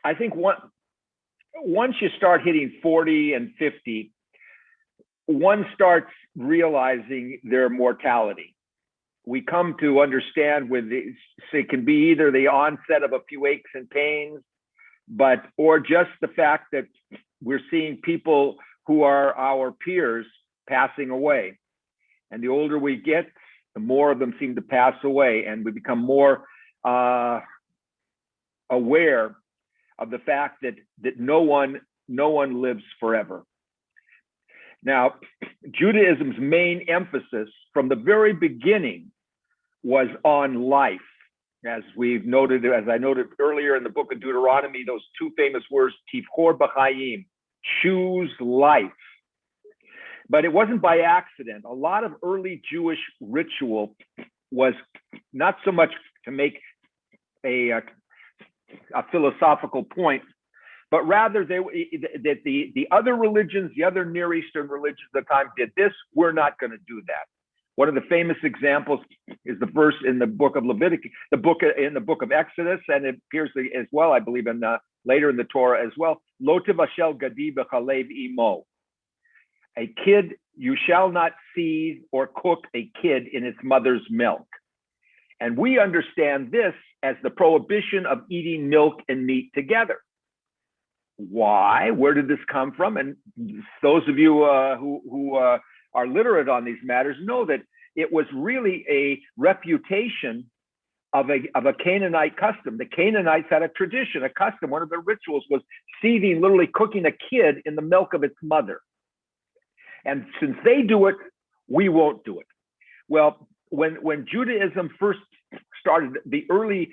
I think once you start hitting 40 and 50, one starts realizing their mortality. We come to understand it can be either the onset of a few aches and pains, or just the fact that we're seeing people who are our peers passing away. And the older we get, the more of them seem to pass away, and we become more aware of the fact that no one lives forever. Now, Judaism's main emphasis from the very beginning was on life. As I noted earlier in the book of Deuteronomy, those two famous words, tivchor b'chaim, choose life. But it wasn't by accident. A lot of early Jewish ritual was not so much to make a philosophical point, but rather that the other religions, the other Near Eastern religions at the time did this. We're not going to do that. One of the famous examples is the verse in the book of Leviticus, in the book of Exodus, and it appears as well, I believe, later in the Torah as well. Lo tivashel gadi b'chalev imo. A kid, you shall not seethe or cook a kid in its mother's milk. And we understand this as the prohibition of eating milk and meat together. Why? Where did this come from? And those of you who are literate on these matters know that it was really a refutation of a Canaanite custom. The Canaanites had a tradition, a custom. One of their rituals was seething, literally cooking a kid in the milk of its mother. And since they do it, we won't do it. Well, when Judaism first started, the early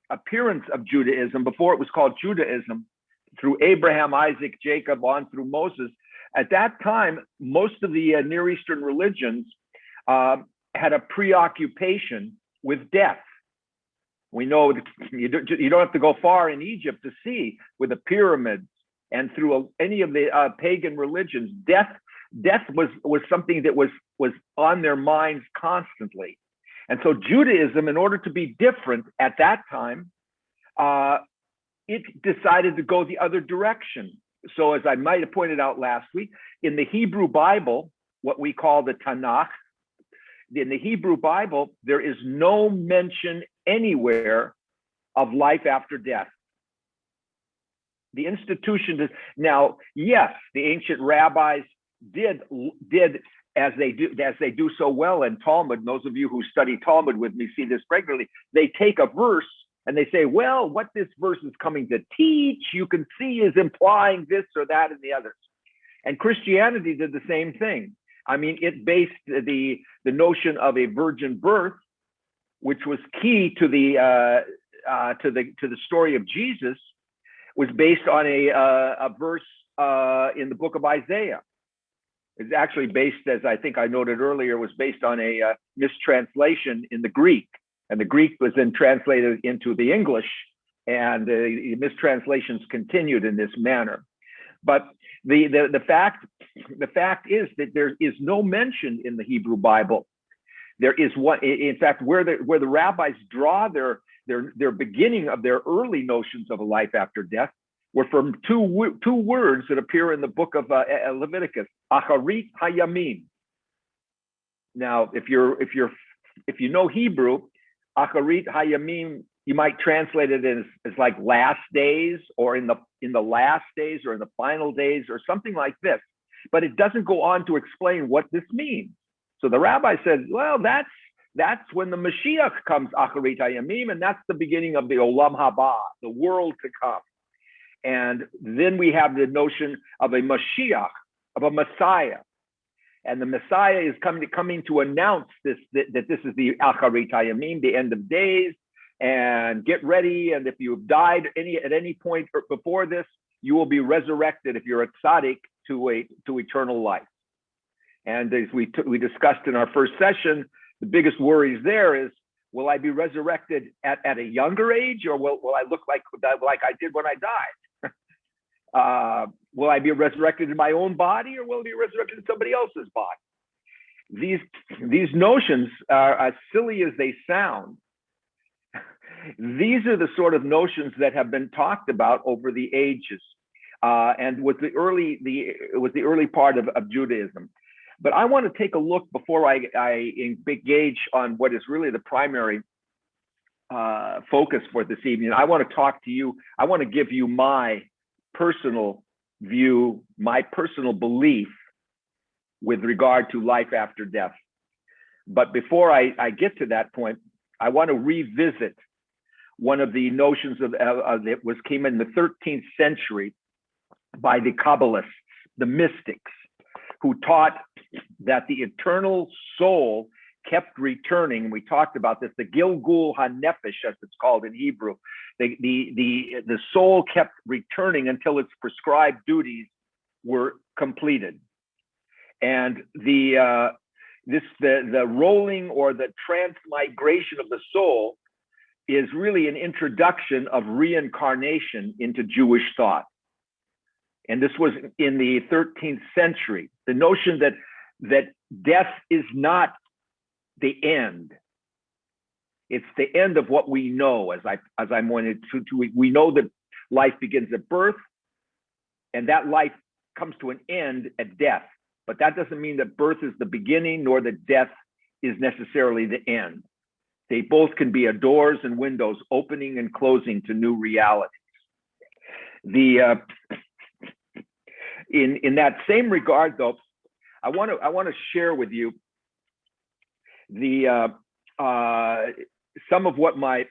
appearance of Judaism, before it was called Judaism, through Abraham, Isaac, Jacob, on through Moses, at that time, most of the Near Eastern religions had a preoccupation with death. We know that you don't have to go far in Egypt to see with the pyramids and through any of the pagan religions, death was something that was on their minds constantly. And so Judaism, in order to be different at that time, it decided to go the other direction. So as I might have pointed out last week, in the Hebrew Bible, what we call the Tanakh, in the Hebrew Bible, there is no mention anywhere of life after death. The institution is now, yes, the ancient rabbis did as they do so well in Talmud. Those of you who study Talmud with me see this regularly. They take a verse and they say, well, what this verse is coming to teach, you can see is implying this or that and the others. And Christianity did the same thing. I mean, it based the notion of a virgin birth, which was key to the story of Jesus, was based on a verse in the book of Isaiah. It's actually based, as I think I noted earlier, was based on a mistranslation in the Greek. And the Greek was then translated into the English, and the mistranslations continued in this manner. But the fact is that there is no mention in the Hebrew Bible. There is one, in fact, where the rabbis draw their beginning of their early notions of a life after death were from two words that appear in the book of Leviticus, Acharit Hayamim. Now, if you know Hebrew, Acharit Hayamim, you might translate it as like last days, or in the last days, or in the final days, or something like this. But it doesn't go on to explain what this means. So the rabbi says, well, that's when the Mashiach comes, Acharit Hayamim, and that's the beginning of the Olam Haba, the world to come. And then we have the notion of a Mashiach, of a Messiah. And the Messiah is coming to announce that this is the Acharit Hayamim, the end of days, and get ready. And if you've died at any point before this, you will be resurrected if you're a tzaddik to eternal life. And as we discussed in our first session, the biggest worries there is, will I be resurrected at a younger age, or will I look like I did when I died? Will I be resurrected in my own body, or will I be resurrected in somebody else's body? These notions are as silly as they sound. These are the sort of notions that have been talked about over the ages, and was it was the early part of Judaism. But I want to take a look before I engage on what is really the primary focus for this evening. I want to talk to you. I want to give you my personal view, my personal belief with regard to life after death. But before I get to that point, I want to revisit one of the notions that came in the 13th century by the Kabbalists, the mystics, who taught that the eternal soul kept returning. We talked about this, the Gilgul HaNefesh, as it's called in Hebrew. The soul kept returning until its prescribed duties were completed. And the rolling or the transmigration of the soul is really an introduction of reincarnation into Jewish thought. And this was in the 13th century. The notion that death is not the end. It's the end of what we know, as I'm going to we know that life begins at birth, and that life comes to an end at death. But that doesn't mean that birth is the beginning, nor that death is necessarily the end. They both can be doors and windows opening and closing to new realities. In that same regard, though, I want to share with you some of what my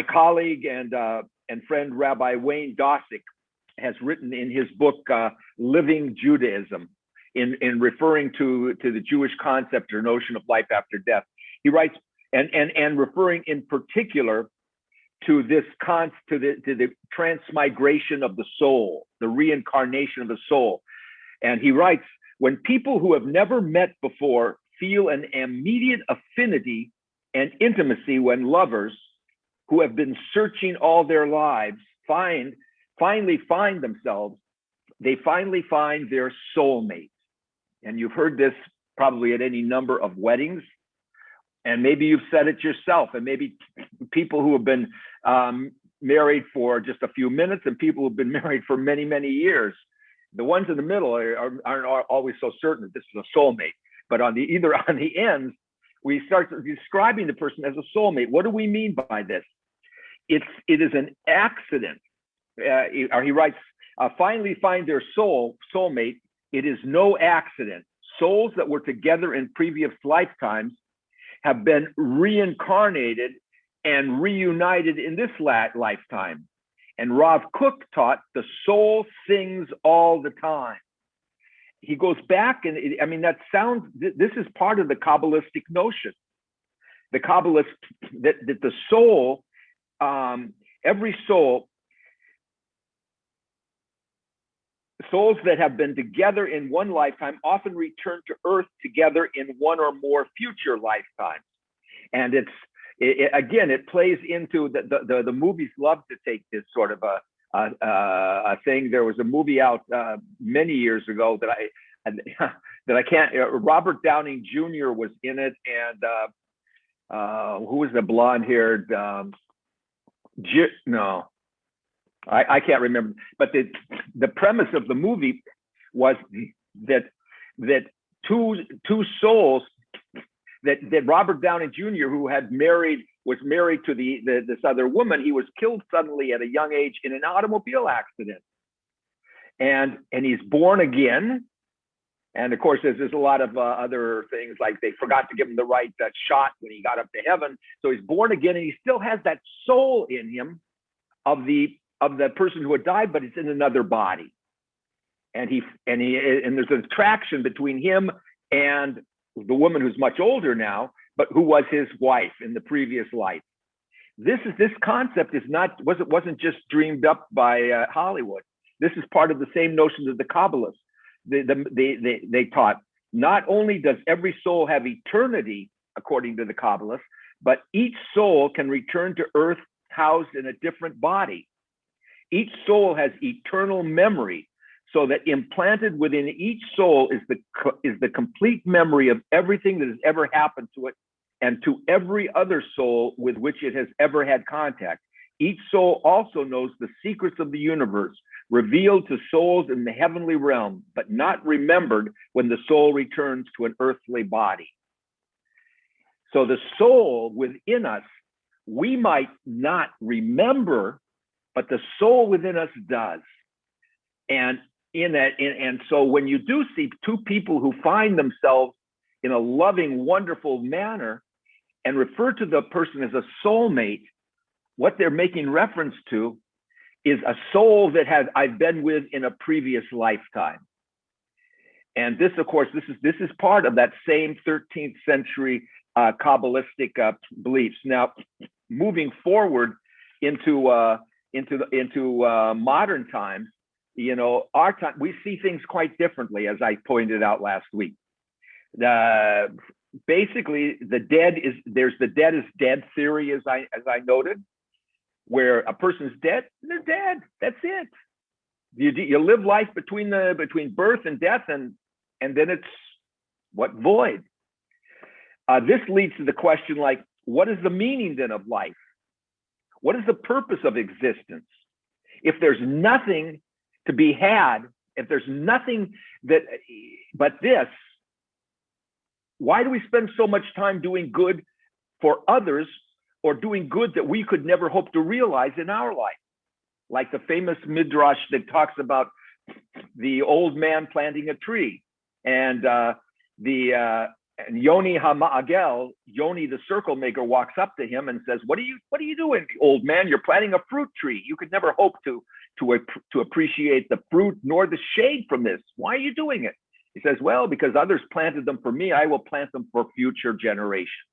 colleague and friend Rabbi Wayne Dosick has written in his book Living Judaism, in referring to the Jewish concept or notion of life after death. He writes, and referring in particular to the transmigration of the soul, the reincarnation of the soul. And he writes, when people who have never met before feel an immediate affinity and intimacy when lovers who have been searching all their lives finally find themselves, they finally find their soulmate. And you've heard this probably at any number of weddings, and maybe you've said it yourself, and maybe people who have been married for just a few minutes and people who've been married for many, many years. The ones in the middle aren't always so certain that this is a soulmate, but on the ends, we start describing the person as a soulmate. What do we mean by this? It is an accident. He writes, finally find their soulmate. It is no accident. Souls that were together in previous lifetimes have been reincarnated and reunited in this lifetime. And Rav Kook taught the soul sings all the time. He goes back, and this is part of the Kabbalistic notion. The Kabbalist, that the soul, every soul, souls that have been together in one lifetime often return to earth together in one or more future lifetimes. And it plays into the movies love to take this sort of a thing. There was a movie out many years ago that I can't. Robert Downey Jr. was in it, and who was the blonde-haired? No, I can't remember. But the premise of the movie was that two souls. That Robert Downey Jr., who was married to this other woman, he was killed suddenly at a young age in an automobile accident, and he's born again. And of course, there's a lot of other things, like they forgot to give him the right shot when he got up to heaven. So he's born again, and he still has that soul in him of the person who had died, but it's in another body. And there's an attraction between him and the woman who's much older now, but who was his wife in the previous life. This concept wasn't just dreamed up by Hollywood. This is part of the same notions of the Kabbalists. They taught not only does every soul have eternity, according to the Kabbalists, but each soul can return to earth housed in a different body. Each soul has eternal memory, so that implanted within each soul is the complete memory of everything that has ever happened to it and to every other soul with which it has ever had contact. Each soul also knows the secrets of the universe, revealed to souls in the heavenly realm, but not remembered when the soul returns to an earthly body. So the soul within us, we might not remember, but the soul within us does. And so when you do see two people who find themselves in a loving, wonderful manner and refer to the person as a soulmate, what they're making reference to is a soul that I've been with in a previous lifetime. And this, of course, this is part of that same 13th century Kabbalistic beliefs. Now, moving forward into modern times, our time, we see things quite differently, as I pointed out last week. Basically, there's the deadest dead theory, as I noted, where a person's dead, they're dead. That's it. You live life between birth and death, and then it's what, void. This leads to the question, like, what is the meaning then of life? What is the purpose of existence? If there's nothing to be had, if there's nothing but this, why do we spend so much time doing good for others, or doing good that we could never hope to realize in our life? Like the famous midrash that talks about the old man planting a tree, and Yoni Hama'agel, Yoni the circle maker, walks up to him and says, "What are you doing, old man? You're planting a fruit tree. You could never hope to appreciate the fruit nor the shade from this. Why are you doing it?" He says, "Well, because others planted them for me, I will plant them for future generations."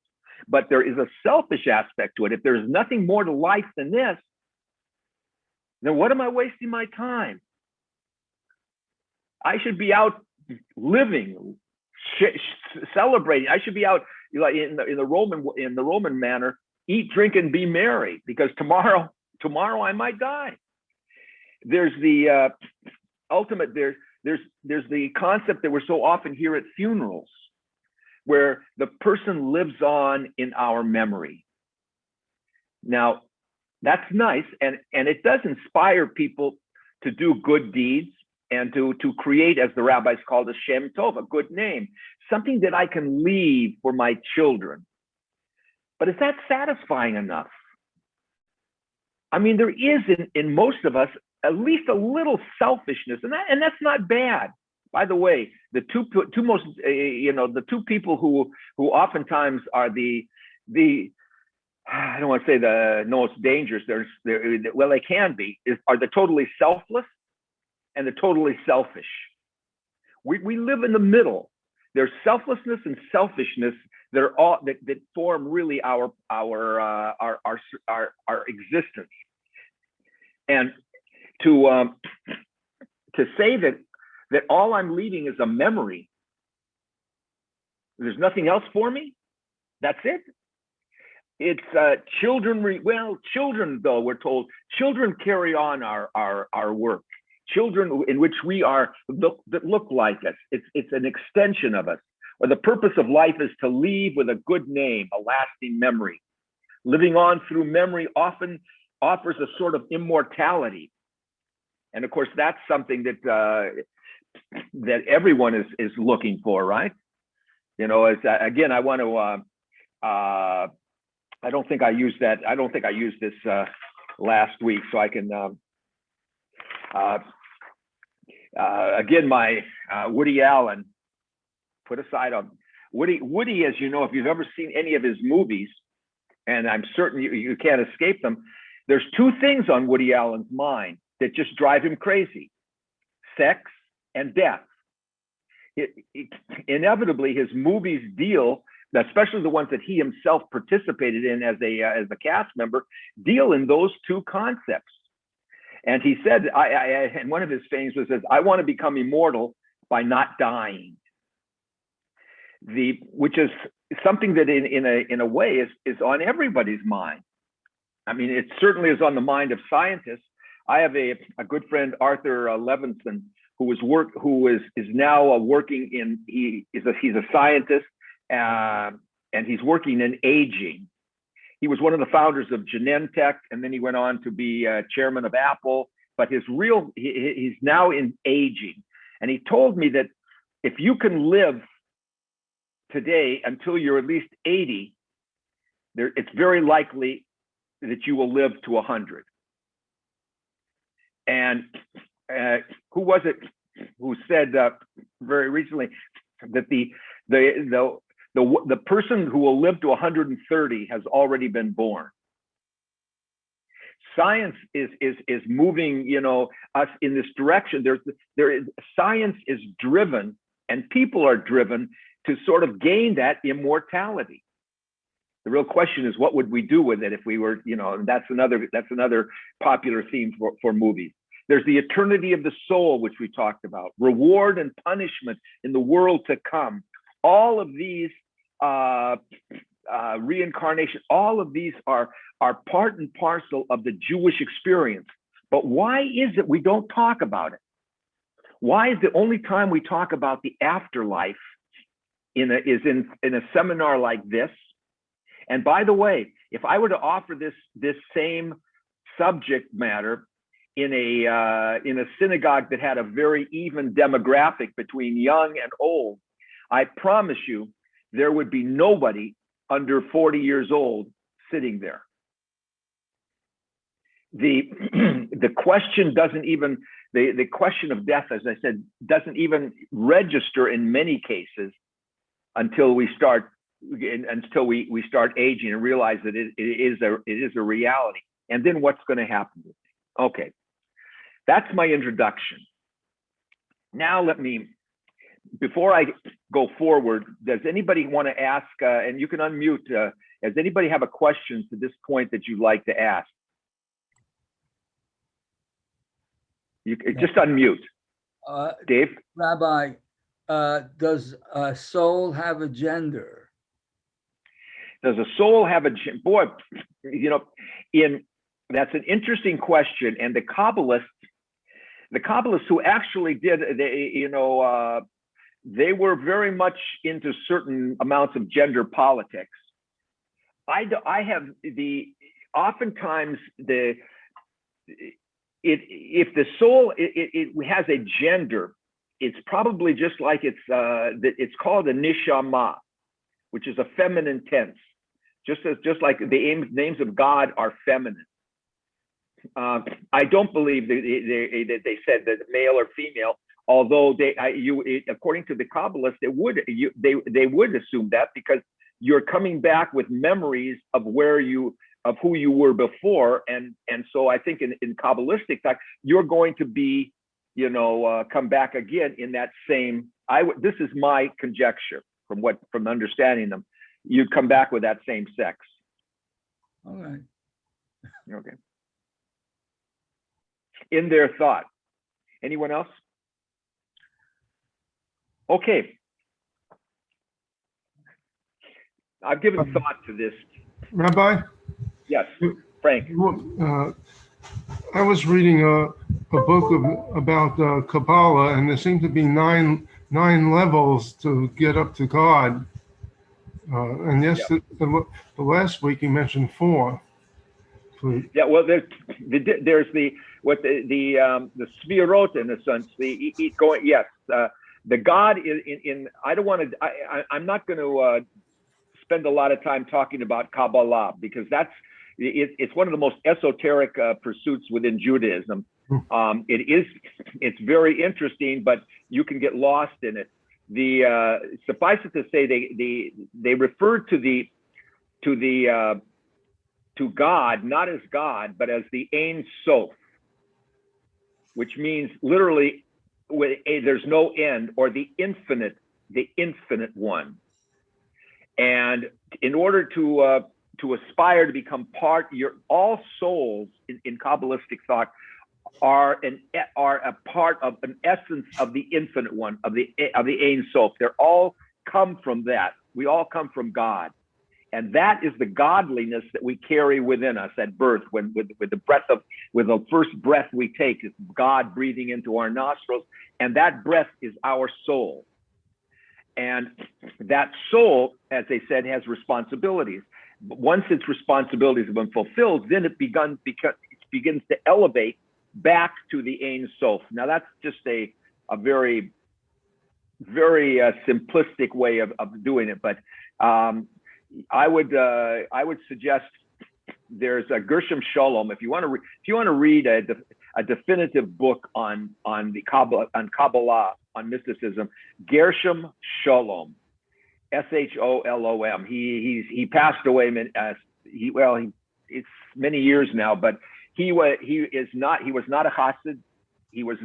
But there is a selfish aspect to it. If there's nothing more to life than this, then what am I wasting my time? I should be out living, celebrating. I should be out, like in the Roman manner, eat, drink, and be merry, because tomorrow I might die. There's the ultimate. There's the concept that we're so often hear at funerals, where the person lives on in our memory. Now, that's nice, and it does inspire people to do good deeds and to create, as the rabbis called, a Shem Tov, a good name, something that I can leave for my children. But is that satisfying enough? I mean, there is in most of us at least a little selfishness, and that's not bad. By the way, the two most, the two people who oftentimes are the I don't want to say the most dangerous. Well, they can be, are the totally selfless and the totally selfish. We live in the middle. There's selflessness and selfishness that are all that form really our existence. And to say that all I'm leaving is a memory, there's nothing else for me, that's it. It's children, though, we're told, children carry on our work. Children in which we are, that look like us. It's an extension of us. Or the purpose of life is to leave with a good name, a lasting memory. Living on through memory often offers a sort of immortality. And of course, that's something that everyone is looking for, right? Again, I want to, I don't think I used that. I don't think I used this last week, so I can, again, my Woody Allen, put aside on Woody, as you know, if you've ever seen any of his movies, and I'm certain you can't escape them, there's two things on Woody Allen's mind that just drive him crazy: sex and death. Inevitably, his movies deal, especially the ones that he himself participated in as a cast member, deal in those two concepts. And he said, and one of his sayings was, "I want to become immortal by not dying." Which is something that in a way is on everybody's mind. I mean, it certainly is on the mind of scientists. I have a good friend, Arthur Levinson, who is now working in. He's a scientist and he's working in aging. He was one of the founders of Genentech, and then he went on to be chairman of Apple. But he's now in aging. And he told me that if you can live today until you're at least 80, it's very likely that you will live to 100. And who was it who said very recently that the person who will live to 130 has already been born? Science is moving, us in this direction. Science is driven, and people are driven to sort of gain that immortality. The real question is, what would we do with it if we were, and that's another popular theme for movies. There's the eternity of the soul, which we talked about, reward and punishment in the world to come. All of these reincarnation, all of these are part and parcel of the Jewish experience. But why is it we don't talk about it? Why is the only time we talk about the afterlife in a seminar like this? And by the way, if I were to offer this same subject matter in a synagogue that had a very even demographic between young and old, I promise you there would be nobody under 40 years old sitting there. The question doesn't even, the question of death, as I said, doesn't even register in many cases until we start aging and realize that it is a reality. And then what's going to happen? Okay, that's my introduction. Now before I go forward, does anybody want to ask, and you can unmute, does anybody have a question to this point that you'd like to ask? You just unmute. Dave? Rabbi, does a soul have a gender? Does a soul have a gender? Boy, that's an interesting question. And the Kabbalists who actually did, they were very much into certain amounts of gender politics. Oftentimes if the soul it has a gender, it's probably just like it's called a nishama, which is a feminine tense, just like the names of God are feminine. I don't believe that they said that male or female, although according to the Kabbalists, they would assume that, because you're coming back with memories of who you were before, and so I think in Kabbalistic fact, you're going to be, come back again in that same. This is my conjecture from understanding them. You'd come back with that same sex. All right. Okay. In their thought. Anyone else? Okay. I've given thought to this. Rabbi? Yes, Frank. I was reading a book about Kabbalah, and there seem to be nine levels to get up to God. And yes, the last week you mentioned 4. Yeah, well, there's the Sfirot, in a sense. The God in I don't want to. I'm not going to spend a lot of time talking about Kabbalah, because it's one of the most esoteric pursuits within Judaism. It's very interesting, but you can get lost in it. Suffice it to say, they refer to God not as God, but as the Ein Sof, which means literally there's no end, or the infinite one. And in order to aspire to become all souls in Kabbalistic thought are a part of an essence of the infinite one, of the Ein Sof. They're all come from that. We all come from God. And that is the godliness that we carry within us at birth. With the first breath we take, is God breathing into our nostrils, and that breath is our soul. And that soul, as they said, has responsibilities. But once its responsibilities have been fulfilled, then it begins to elevate back to the Ein Sof. Now that's just a very, very simplistic way of doing it. But I would suggest there's a Gershom Sholem. If you want to read a definitive book on Kabbalah, on mysticism, Gershom Sholem, Sholom. He passed away. It's many years now, but he was not a chassid. He was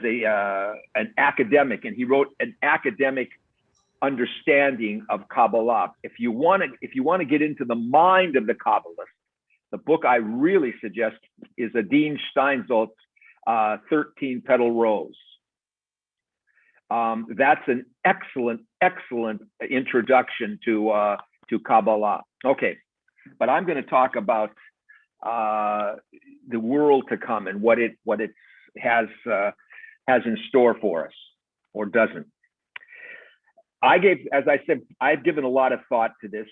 an academic, and he wrote an academic understanding of Kabbalah. If you want to get into the mind of the Kabbalist, the book I really suggest is Adin Steinsaltz's 13 Petal Rose. That's an excellent introduction to Kabbalah. Okay, but I'm going to talk about the world to come and what it has in store for us, or doesn't. As I said, I've given a lot of thought to this,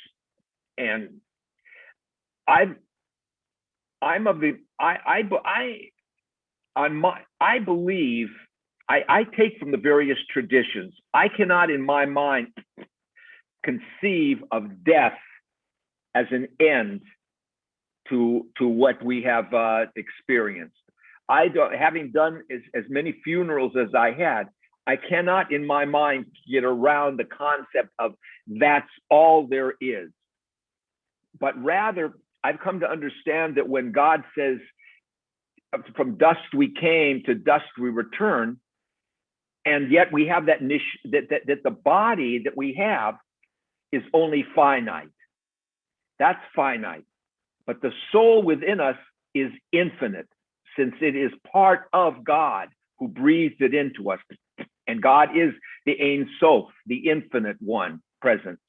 and I take from the various traditions. I cannot, in my mind, conceive of death as an end to what we have experienced. Having done as many funerals as I had, I cannot, in my mind, get around the concept of that's all there is. But rather, I've come to understand that when God says, from dust we came, to dust we return, and yet we have that the body that we have is only finite. That's finite. But the soul within us is infinite, since it is part of God who breathed it into us. And God is the Ein Sof, the infinite one present.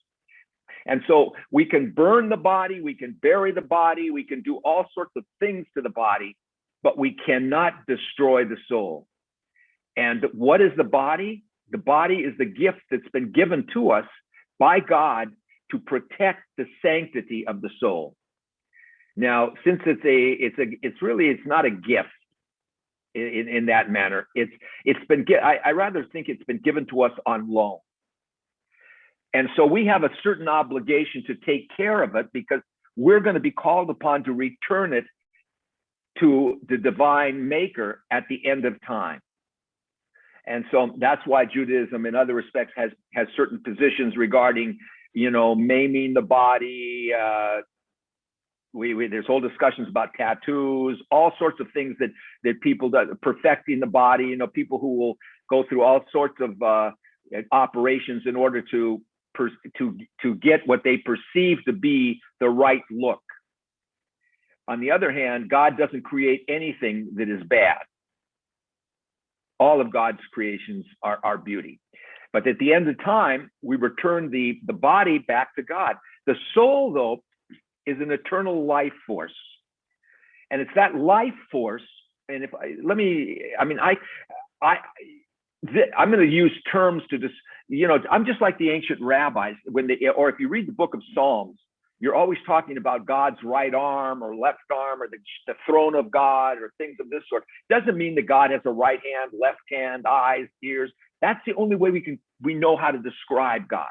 And so we can burn the body, we can bury the body, we can do all sorts of things to the body, but we cannot destroy the soul. And what is the body? The body is the gift that's been given to us by God to protect the sanctity of the soul. Now, since it's not a gift in that manner. I rather think it's been given to us on loan. And so we have a certain obligation to take care of it, because we're going to be called upon to return it to the divine maker at the end of time. And so that's why Judaism, in other respects, has certain positions regarding, maiming the body. There's whole discussions about tattoos, all sorts of things that people do, perfecting the body. People who will go through all sorts of operations in order to get what they perceive to be the right look. On the other hand, God doesn't create anything that is bad. All of God's creations are beauty. But at the end of time, we return the body back to God. The soul, though, is an eternal life force. And it's that life force. And I'm going to use terms to just, I'm just like the ancient rabbis or if you read the book of Psalms, you're always talking about God's right arm or left arm or the throne of God or things of this sort. Doesn't mean that God has a right hand, left hand, eyes, ears. That's the only way we know how to describe God.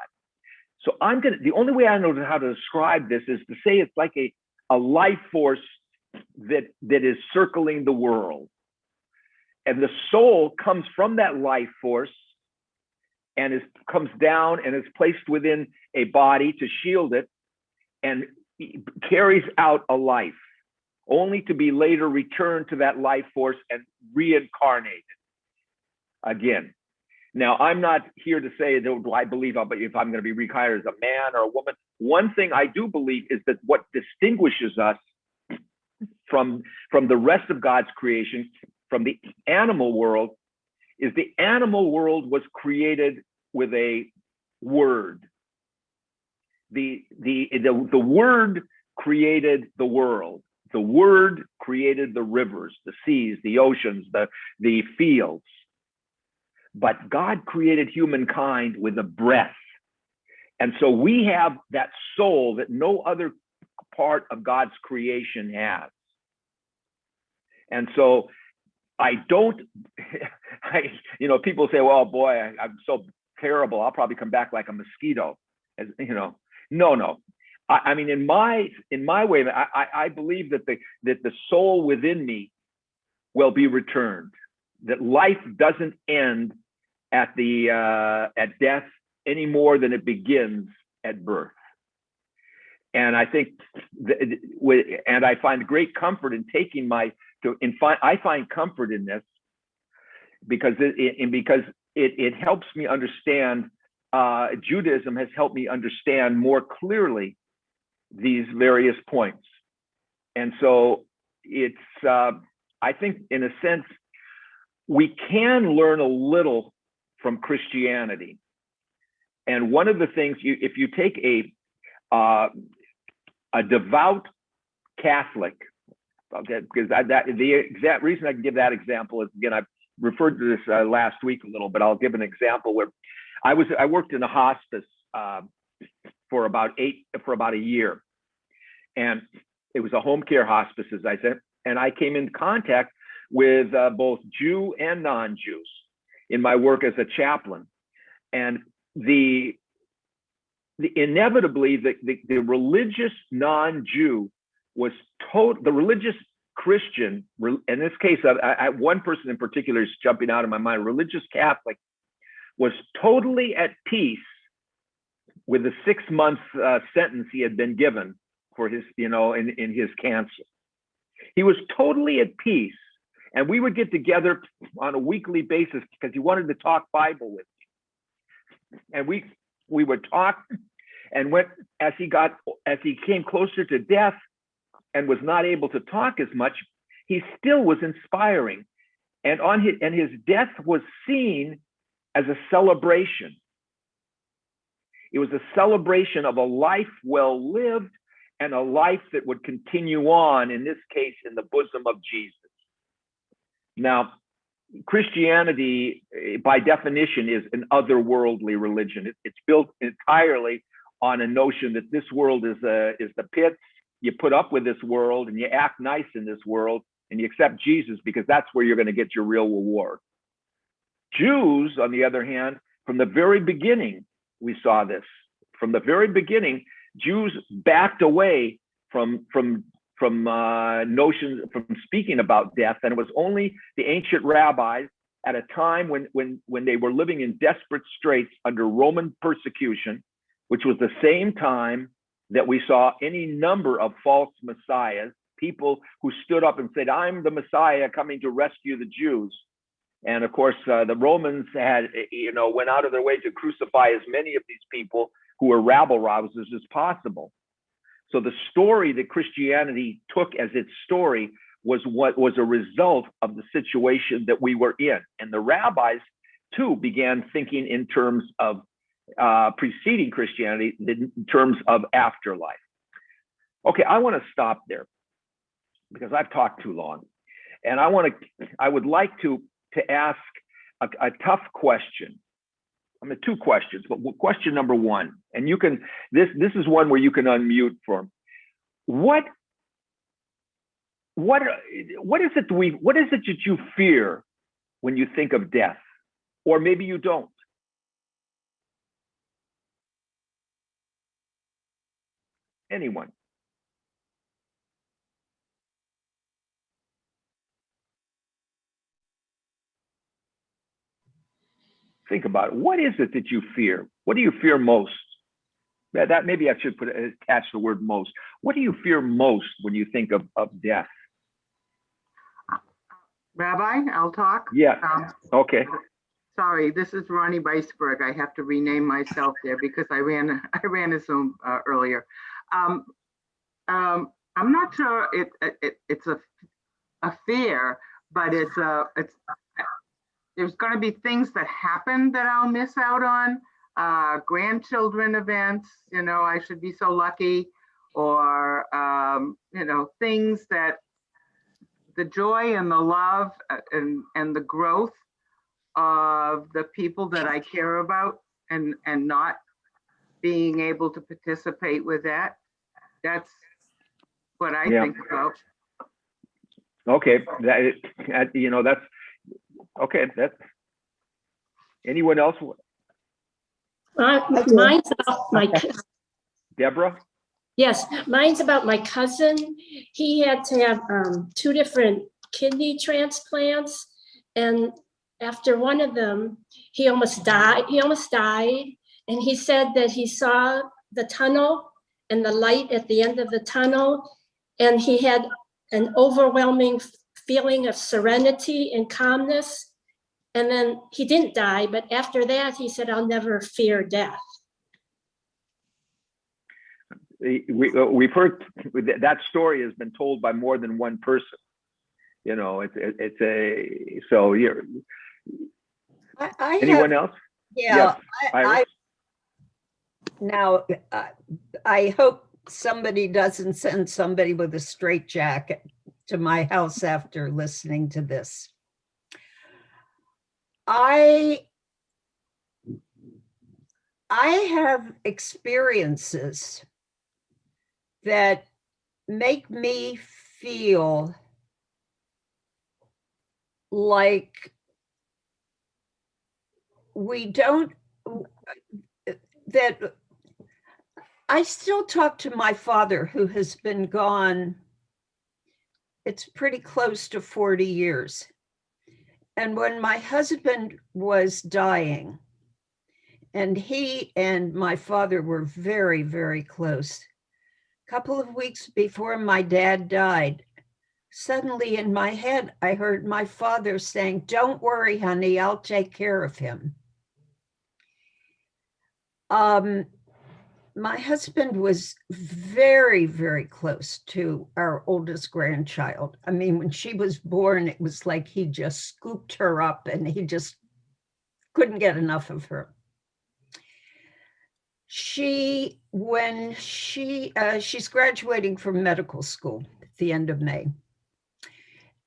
So the only way I know how to describe this is to say it's like a life force that is circling the world. And the soul comes from that life force and comes down and is placed within a body to shield it and carries out a life, only to be later returned to that life force and reincarnated again. Now, I'm not here to say that I believe if I'm going to be reincarnated as a man or a woman. One thing I do believe is that what distinguishes us from the rest of God's creation, from the animal world, is the animal world was created with a word. The word created the world. The word created the rivers, the seas, the oceans, the fields. but God created humankind with a breath. And so we have that soul that no other part of God's creation has. And so I don't, people say, well, boy, I'm so terrible. I'll probably come back like a mosquito. No. I mean, in my way, I believe that the soul within me will be returned, that life doesn't end at death any more than it begins at birth. And I think, and I find great comfort in taking I find comfort in this because it helps me understand. Judaism has helped me understand more clearly these various points. And so it's, I think in a sense, we can learn a little from Christianity. And one of the things, if you take a devout Catholic, because the exact reason I can give that example is, again, I referred to this last week a little, but I'll give an example where I worked in a hospice for about a year, and it was a home care hospice, as I said, and I came into contact with both Jew and non-Jews in my work as a chaplain, and inevitably the religious non-Jew was the religious Christian, in this case, one person in particular is jumping out of my mind, religious Catholic, was totally at peace with the 6-month sentence he had been given for his, in his cancer. He was totally at peace. And we would get together on a weekly basis because he wanted to talk Bible with me. And we would talk, and as he came closer to death and was not able to talk as much, he still was inspiring. And his death was seen as a celebration. It was a celebration of a life well lived and a life that would continue on, in this case, in the bosom of Jesus. Now, Christianity, by definition, is an otherworldly religion. It's built entirely on a notion that this world is the pits. You put up with this world and you act nice in this world and you accept Jesus because that's where you're going to get your real reward. Jews, on the other hand, from the very beginning, we saw this. From the very beginning, Jews backed away from notions, from speaking about death, and it was only the ancient rabbis at a time when they were living in desperate straits under Roman persecution, which was the same time that we saw any number of false messiahs, people who stood up and said, "I'm the Messiah coming to rescue the Jews." And of course, the Romans went out of their way to crucify as many of these people who were rabble rousers as possible. So the story that Christianity took as its story was what was a result of the situation that we were in. And the rabbis, too, began thinking in terms of preceding Christianity, in terms of afterlife. Okay, I want to stop there because I've talked too long. And I would like to ask a tough question. I mean, 2 questions, but question number 1, and you can, this is one where you can unmute from. What is it that you fear when you think of death? Or maybe you don't. Anyone? Think about it. What is it that you fear? What do you fear most? That maybe I should attach the word most. What do you fear most when you think of death? Rabbi, I'll talk. Yeah. Okay. Sorry, this is Ronnie Weisberg. I have to rename myself there because I ran a Zoom earlier. I'm not sure it's a fear, but it's there's going to be things that happen that I'll miss out on. Grandchildren events, I should be so lucky, or things that the joy and the love and the growth of the people that I care about and not being able to participate with that. That's what I Yeah. think about. Okay, that's okay. That's anyone else? Mine's about Deborah? yes, mine's about my cousin. He had to have 2 different kidney transplants, and after one of them, he almost died. And he said that he saw the tunnel and the light at the end of the tunnel, and he had an overwhelming feeling of serenity and calmness. And then he didn't die, but after that, he said, "I'll never fear death." We've heard that story has been told by more than one person. So you're, anyone else? Yeah, Iris? now, I hope somebody doesn't send somebody with a straitjacket to my house after listening to this. I have experiences that make me feel like that I still talk to my father, who has been gone, it's pretty close to 40 years. And when my husband was dying, and he and my father were very, very close, a couple of weeks before my dad died, suddenly in my head, I heard my father saying, "Don't worry, honey, I'll take care of him." My husband was very, very close to our oldest grandchild. I mean, when she was born, it was like he just scooped her up and he just couldn't get enough of her. She's graduating from medical school at the end of May.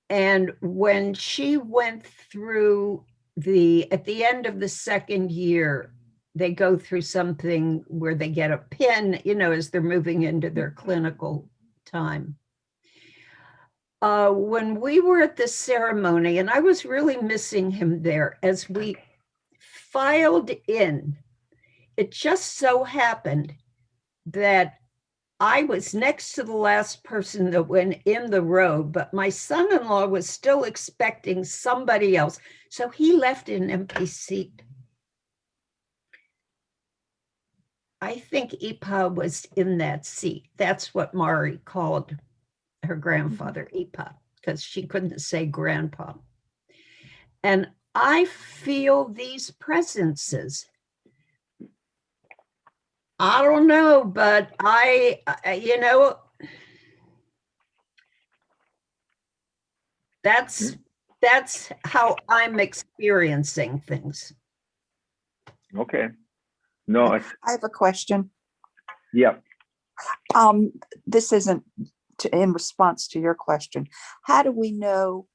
And when she went through at the end of the second year, they go through something where they get a pin, as they're moving into their clinical time. When we were at this ceremony, and I was really missing him there, as we filed in, it just so happened that I was next to the last person that went in the row, but my son-in-law was still expecting somebody else. So he left an empty seat. I think Ipa was in that seat. That's what Mari called her grandfather, Ipa, because she couldn't say grandpa. And I feel these presences. I don't know, but that's how I'm experiencing things. Okay. No, I have a question. yeah. This isn't in response to your question. How do we know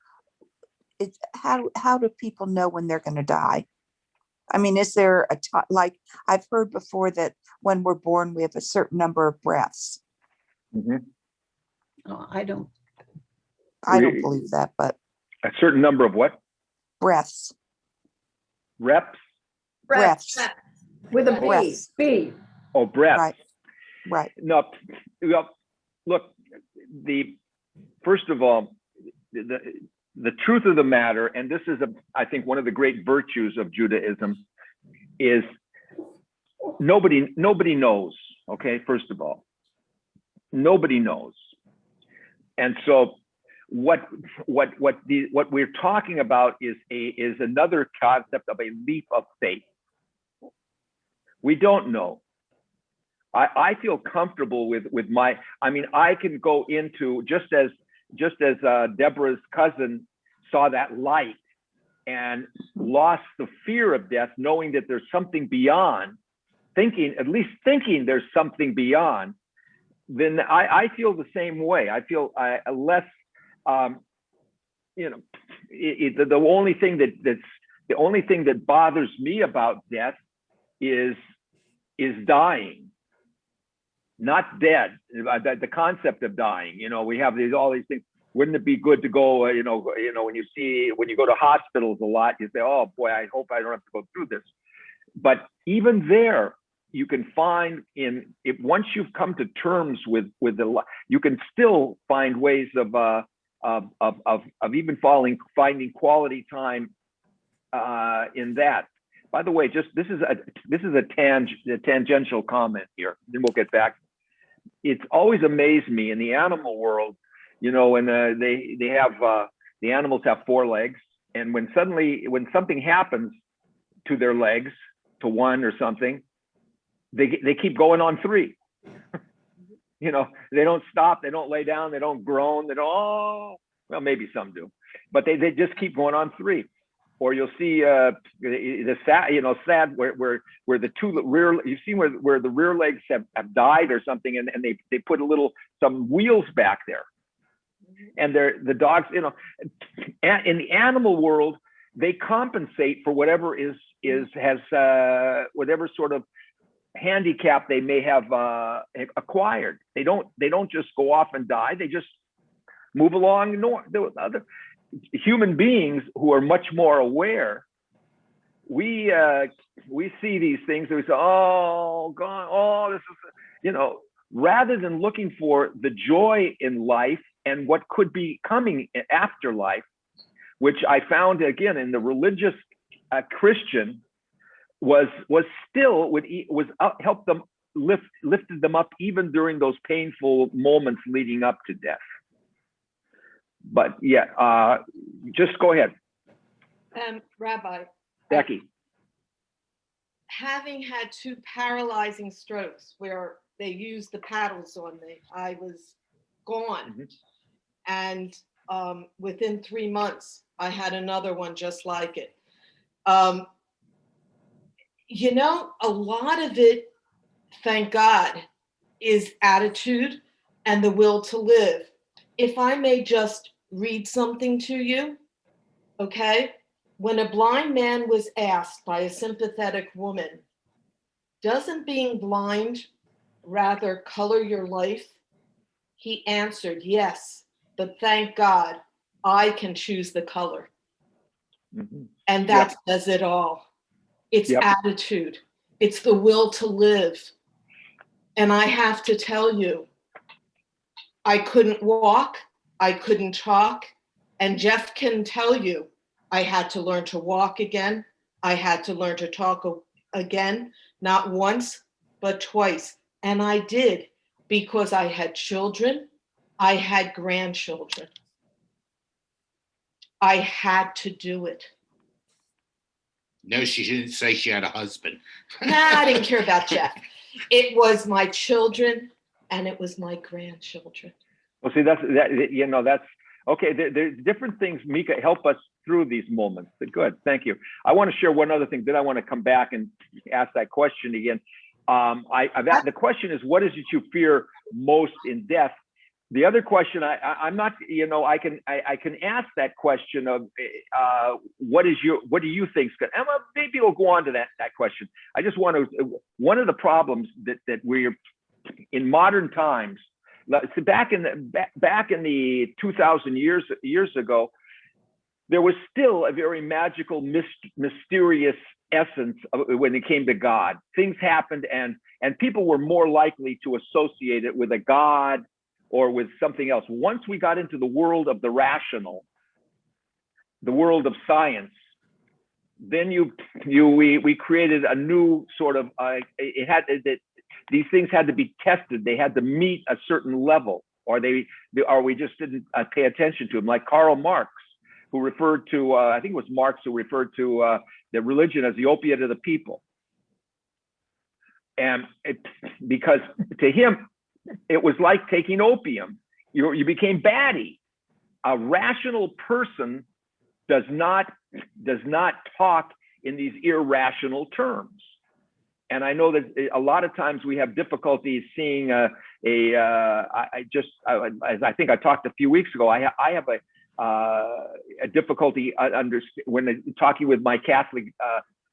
how do people know when they're going to die? I mean, is there a time, like I've heard before that when we're born, we have a certain number of breaths. Mm-hmm. Oh, I don't believe that, but a certain number of what? Breaths. Reps? Breaths. With a B. Breaths. B. Oh, breath. Right. No, look, first of all, the truth of the matter, and this is I think one of the great virtues of Judaism, is nobody knows. Okay, first of all, nobody knows, and so what we're talking about is another concept of a leap of faith. We don't know. I feel comfortable with I can go into, just as Deborah's cousin saw that light and lost the fear of death, knowing that there's something beyond, at least thinking there's something beyond, then I feel the same way. I feel less, the only thing that's The only thing that bothers me about death is dying, not dead. The concept of dying. We have all these things. Wouldn't it be good to go? When you go to hospitals a lot, you say, "Oh boy, I hope I don't have to go through this." But even there, you can find once you've come to terms with you can still find ways of even finding quality time in that. By the way, this is a tangential comment here. Then we'll get back. It's always amazed me in the animal world, when they have the animals have 4 legs, and when something happens to their legs, to one or something, they keep going on 3. They don't stop, they don't lay down, they don't groan, they don't, well, maybe some do, but they just keep going on 3. Or you'll see the sad where the 2 rear, you've seen where the rear legs have died or something, and they put some wheels back there, and the dogs, in the animal world, they compensate for whatever whatever sort of handicap they may have acquired. They don't just go off and die. They just move along. Other human beings who are much more aware, we see these things and we say, "Oh God, oh, this is," rather than looking for the joy in life and what could be coming after life, which I found again in the religious Christian helped them lifted them up even during those painful moments leading up to death. But yeah, just go ahead. Rabbi. Becky. Having had 2 paralyzing strokes where they used the paddles on me, I was gone. Mm-hmm. And within 3 months, I had another one just like it. A lot of it, thank God, is attitude and the will to live. If I may just read something to you, okay? When a blind man was asked by a sympathetic woman, "Doesn't being blind rather color your life?" He answered, "Yes, but thank God I can choose the color." Mm-hmm. And that says it all. It's attitude. It's the will to live. And I have to tell you, I couldn't walk, I couldn't talk, and Jeff can tell you, I had to learn to walk again. I had to learn to talk again, not once, but twice. And I did, because I had children, I had grandchildren. I had to do it. No, she didn't say she had a husband. Nah, I didn't care about Jeff. It was my children and it was my grandchildren. Well, see, that's okay. There's different things, Mika, help us through these moments. Good, thank you. I want to share one other thing. Then I want to come back and ask that question again. The question is, what is it you fear most in death? The other question, I'm not, I can ask that question of what do you think? Maybe we'll go on to that question. I just want to, one of the problems that we're in modern times, back in the 2,000 years ago, there was still a very magical, mysterious essence when it came to God. Things happened, and people were more likely to associate it with a God or with something else. Once we got into the world of the rational, the world of science, then we created a new sort of these things had to be tested. They had to meet a certain level, or we just didn't pay attention to them. Like Karl Marx, who referred to I think it was Marx who referred to the religion as the opiate of the people, and because to him it was like taking opium. You became batty. A rational person does not talk in these irrational terms. And I know that a lot of times we have difficulties seeing as I think I talked a few weeks ago, I have a difficulty when talking with my Catholic,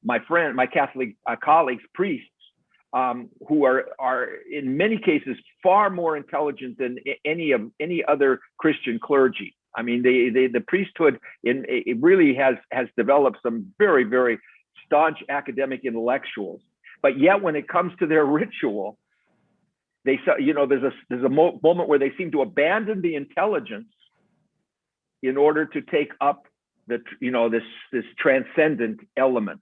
my Catholic colleagues, priests, who are in many cases far more intelligent than any other Christian clergy. I mean, the priesthood it really has developed some very, very staunch academic intellectuals, but yet when it comes to their ritual, there's a moment where they seem to abandon the intelligence in order to take up this transcendent element.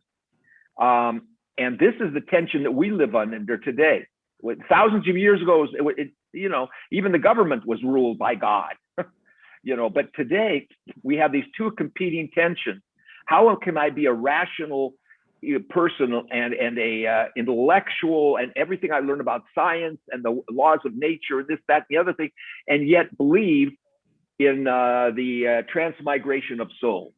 And this is the tension that we live under today. Thousands of years ago, even the government was ruled by God. But today we have these two competing tensions. How can I be a rational person and a intellectual and everything I learned about science and the laws of nature, this, that, and the other thing, and yet believe in the transmigration of soul?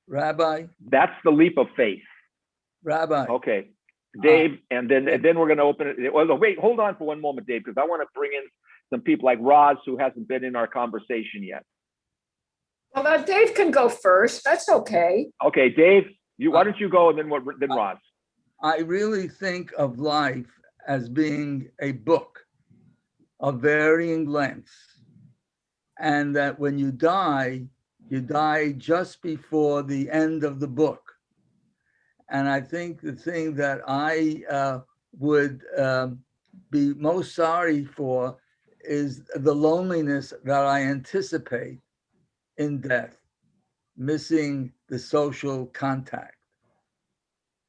Rabbi? That's the leap of faith. Rabbi. Okay, Dave, and then we're going to open it. Well, wait, hold on for one moment, Dave, because I want to bring in some people like Roz, who hasn't been in our conversation yet. Well, Dave can go first. That's okay. Okay, Dave, why don't you go, and then Roz. I really think of life as being a book of varying lengths, and that when you die just before the end of the book. And I think the thing that I would be most sorry for is the loneliness that I anticipate in death, missing the social contact.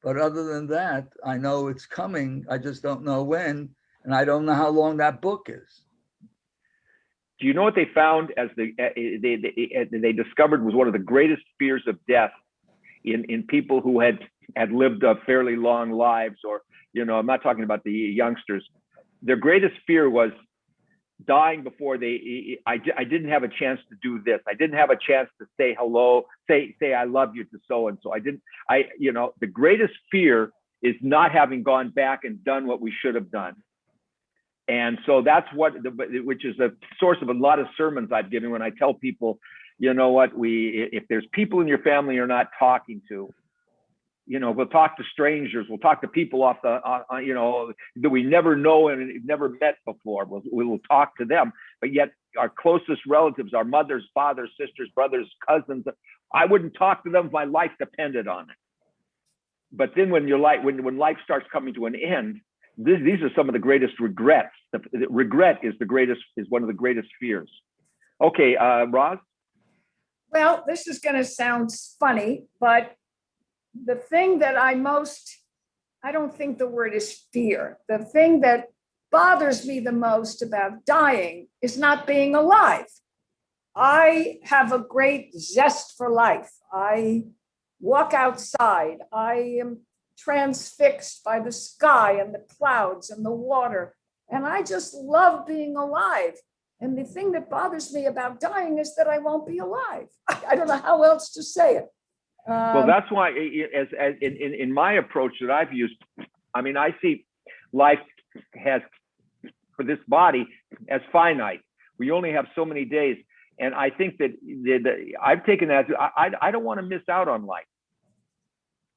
But other than that, I know it's coming. I just don't know when, and I don't know how long that book is. Do you know what they found as they discovered was one of the greatest fears of death in people who had lived fairly long lives, or, I'm not talking about the youngsters. Their greatest fear was dying before I didn't have a chance to do this. I didn't have a chance to say hello, say I love you to so-and-so. The greatest fear is not having gone back and done what we should have done. And so that's which is a source of a lot of sermons I've given when I tell people, if there's people in your family you're not talking to, we'll talk to strangers, we'll talk to people that we never know and never met before. We'll talk to them, but yet our closest relatives, our mothers, fathers, sisters, brothers, cousins, I wouldn't talk to them if my life depended on it. But then when life starts coming to an end, these are some of the greatest regrets. Regret is one of the greatest fears. Okay, Roz? Well, this is going to sound funny, but the thing that I don't think the word is fear. The thing that bothers me the most about dying is not being alive. I have a great zest for life. I walk outside. I am transfixed by the sky and the clouds and the water. And I just love being alive. And the thing that bothers me about dying is that I won't be alive. I don't know how else to say it. Well, that's why, as in my approach that I've used, I see life for this body as finite. We only have so many days, and I think that I've taken that. I don't want to miss out on life.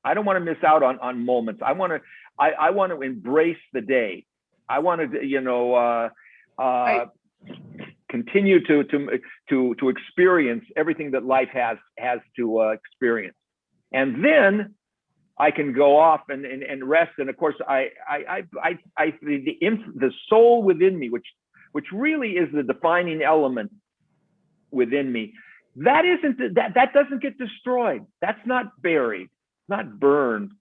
I don't want to miss out on moments. I want to embrace the day. I want to continue to experience everything that life has to experience, and then I can go off and rest. And of course, the soul within me, which really is the defining element within me, that doesn't get destroyed. That's not buried, not burned.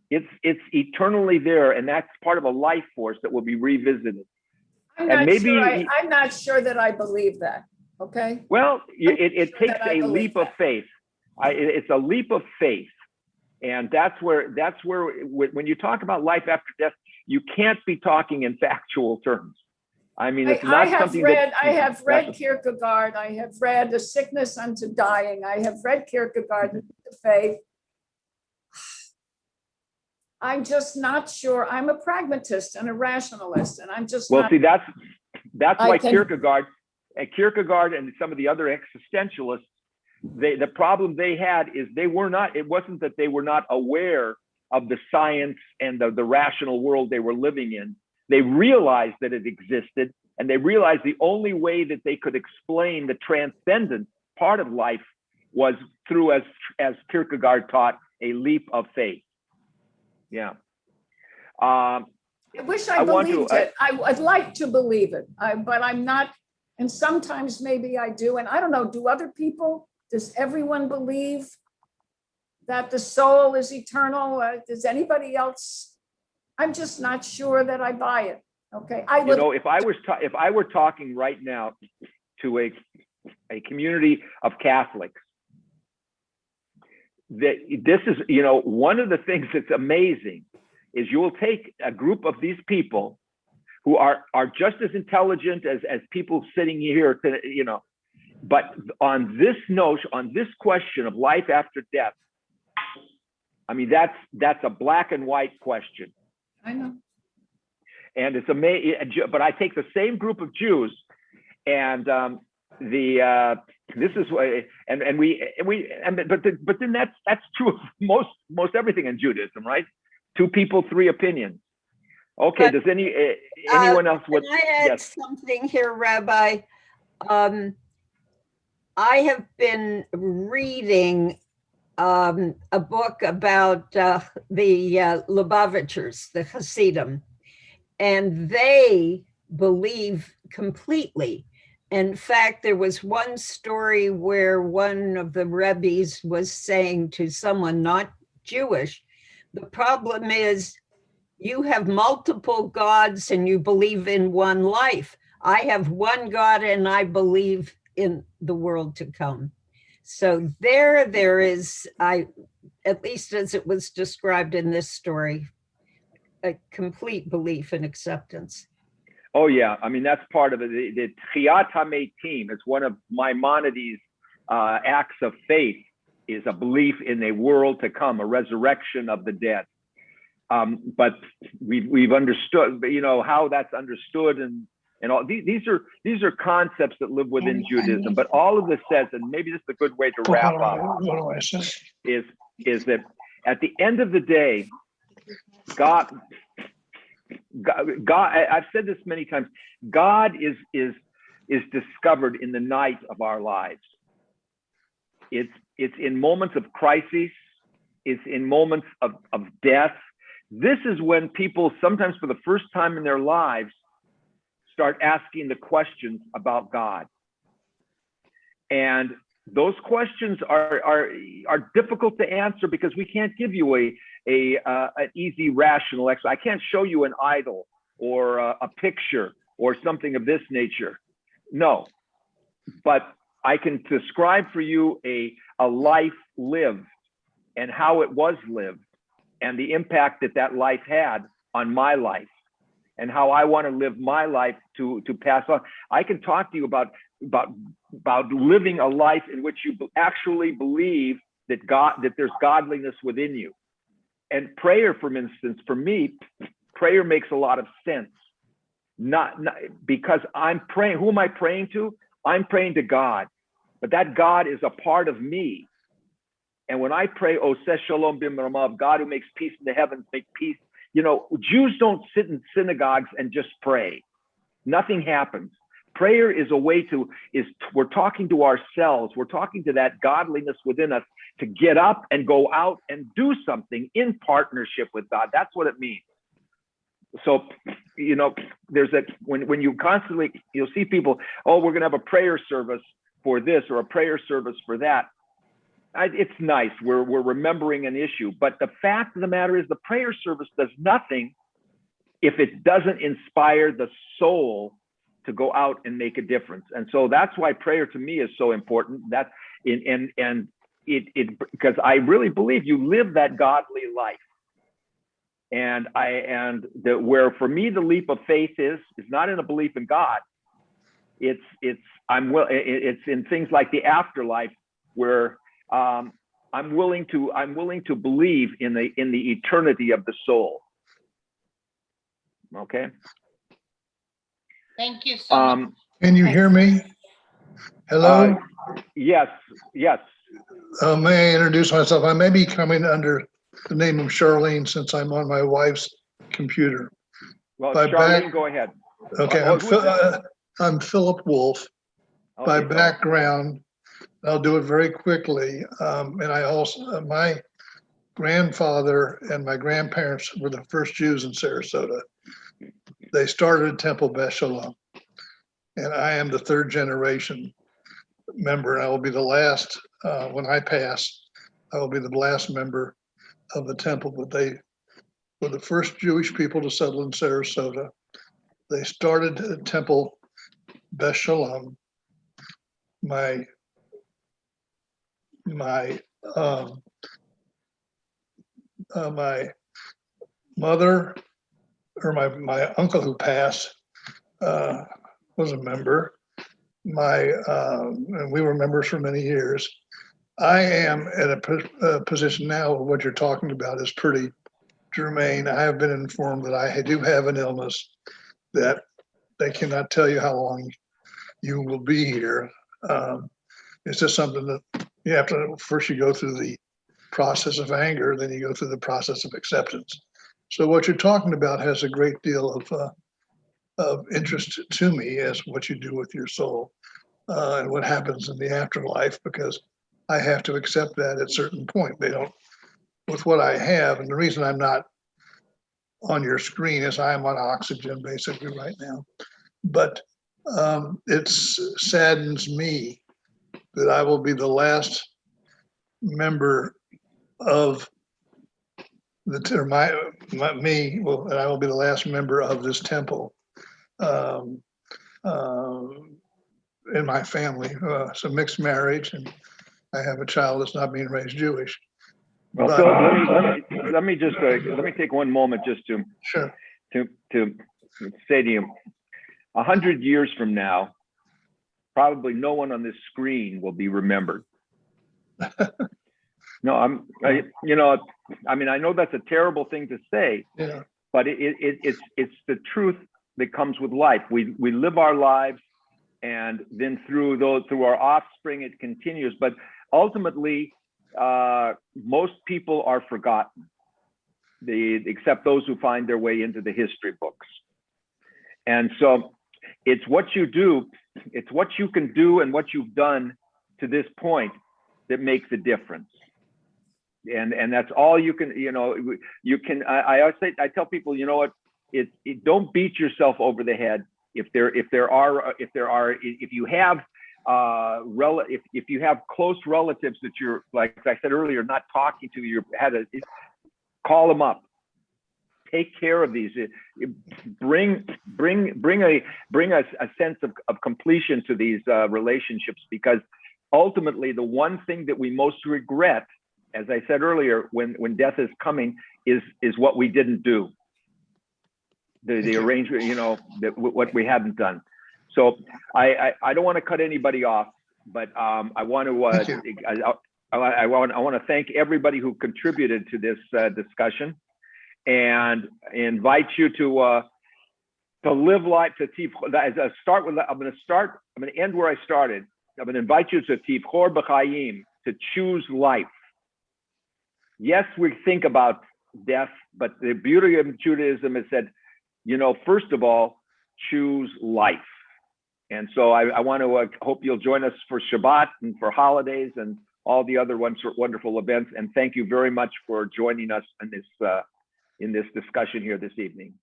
It's eternally there, and that's part of a life force that will be revisited. I'm not sure that I believe that. Okay. Well, it takes a leap of faith. It's a leap of faith, and that's where when you talk about life after death, you can't be talking in factual terms. It's not something that I have read Kierkegaard. I have read A Sickness Unto Dying. I have read Kierkegaard, The Faith. I'm just not sure. I'm a pragmatist and a rationalist, and I'm just see, that's why Kierkegaard Kierkegaard and some of the other existentialists, the problem they had is it wasn't that they were not aware of the science and the rational world they were living in. They realized that it existed, and they realized the only way that they could explain the transcendent part of life was through, as Kierkegaard taught, a leap of faith. Yeah. I wish I believed it. I'd like to believe it, but I'm not. And sometimes maybe I do. And I don't know, does everyone believe that the soul is eternal? Does anybody else? I'm just not sure that I buy it. Okay. If I were talking right now to a community of Catholics, this is, one of the things that's amazing is you will take a group of these people who are just as intelligent as people sitting here, but on this question of life after death, I mean, that's a black and white question. I know. And it's amazing, but I take the same group of Jews, and this is why, but then that's true of most everything in Judaism, right? 2 people, 3 opinions. Okay. But, does anyone else? Can I add something here, Rabbi? I have been reading a book about the Lubavitchers, the Hasidim, and they believe completely. In fact, there was one story where one of the Rebbes was saying to someone not Jewish, the problem is you have multiple gods and you believe in one life. I have one God and I believe in the world to come. So there is, at least as it was described in this story, a complete belief and acceptance. Oh yeah, I mean that's part of it. The Tchiyat HaMeitim is one of Maimonides' acts of faith, is a belief in a world to come, a resurrection of the dead. But we've understood, how that's understood, and all these are concepts that live within Judaism. But all of this says, and maybe this is a good way to wrap up, is that at the end of the day, God, I've said this many times, God is discovered in the night of our lives. It's in moments of crisis. It's in moments of death. This is when people, sometimes for the first time in their lives, start asking the questions about God. And those questions are difficult to answer because we can't give you an easy rational answer. I can't show you an idol or a picture or something of this nature. No, but I can describe for you a life lived and how it was lived and the impact that life had on my life and how I want to live my life to pass on. I can talk to you about living a life in which you actually believe that there's godliness within you. And prayer, for instance, for me, prayer makes a lot of sense. Not because I'm praying. Who am I praying to? I'm praying to God, but that God is a part of me. And when I pray, Oseh Shalom B'Marav, God who makes peace in the heavens, make peace. Jews don't sit in synagogues and just pray. Nothing happens. Prayer is a way we're talking to ourselves. We're talking to that godliness within us to get up and go out and do something in partnership with God. That's what it means. So, there's when you constantly, you'll see people, oh, we're going to have a prayer service for this or a prayer service for that. It's nice. We're remembering an issue, but the fact of the matter is the prayer service does nothing if it doesn't inspire the soul to go out and make a difference. And so that's why prayer to me is so important. That's because I really believe you live that godly life. And where for me the leap of faith is not in a belief in God. It's in things like the afterlife where I'm willing to believe in the eternity of the soul. Okay. Thank you so much. Can you hear me? Hello. Yes, yes. May I introduce myself? I may be coming under the name of Charlene since I'm on my wife's computer. Well, By Charlene, go ahead. Okay, I'm Philip Wolf. By Okay, background, I'll do it very quickly. And I also, my grandfather and my grandparents were the first Jews in Sarasota. They started a temple, Beth Shalom. And I am the third generation member, and I will be the last, when I pass, I will be the last member of the temple. But they were the first Jewish people to settle in Sarasota. They started a temple, Beth Shalom. My mother, or my uncle who passed, was a member. And we were members for many years. I am at a position now where what you're talking about is pretty germane. I have been informed that I do have an illness that they cannot tell you how long you will be here. It's just something that you have to, first you go through the process of anger, then you go through the process of acceptance. So what you're talking about has a great deal of interest to me as what you do with your soul and what happens in the afterlife, because I have to accept that at a certain point. They don't, with what I have, and the reason I'm not on your screen is I'm on oxygen basically right now. But it saddens me that I will be the last member of and I will be the last member of this temple in my family. It's a mixed marriage, and I have a child that's not being raised Jewish. Well, But, Phil, let me take one moment just to sure. to say to you, 100 years from now, probably no one on this screen will be remembered. No, I mean, I know that's a terrible thing to say, Yeah. but it's the truth that comes with life. We live our lives, and then through our offspring, it continues. But ultimately, most people are forgotten, except those who find their way into the history books. And so it's what you do, it's what you can do and what you've done to this point that makes a difference. And that's all you can, you can, I always say, I tell people, you know what, don't beat yourself over the head. If you have close relatives that you're, like I said earlier, not talking to, call them up, take care of these, bring a sense of completion to these relationships, because ultimately the one thing that we most regret, as I said earlier, when death is coming, is what we didn't do, the arrangement, what we hadn't done. So I don't want to cut anybody off, but I want to thank everybody who contributed to this discussion, and invite you to live life to as I start with. I'm going to end where I started. I'm going to invite you to tivchor b'chaim, to choose life. Yes, we think about death, but the beauty of Judaism is that, first of all, choose life. And so I want to hope you'll join us for Shabbat and for holidays and all the other wonderful events. And thank you very much for joining us in this discussion here this evening.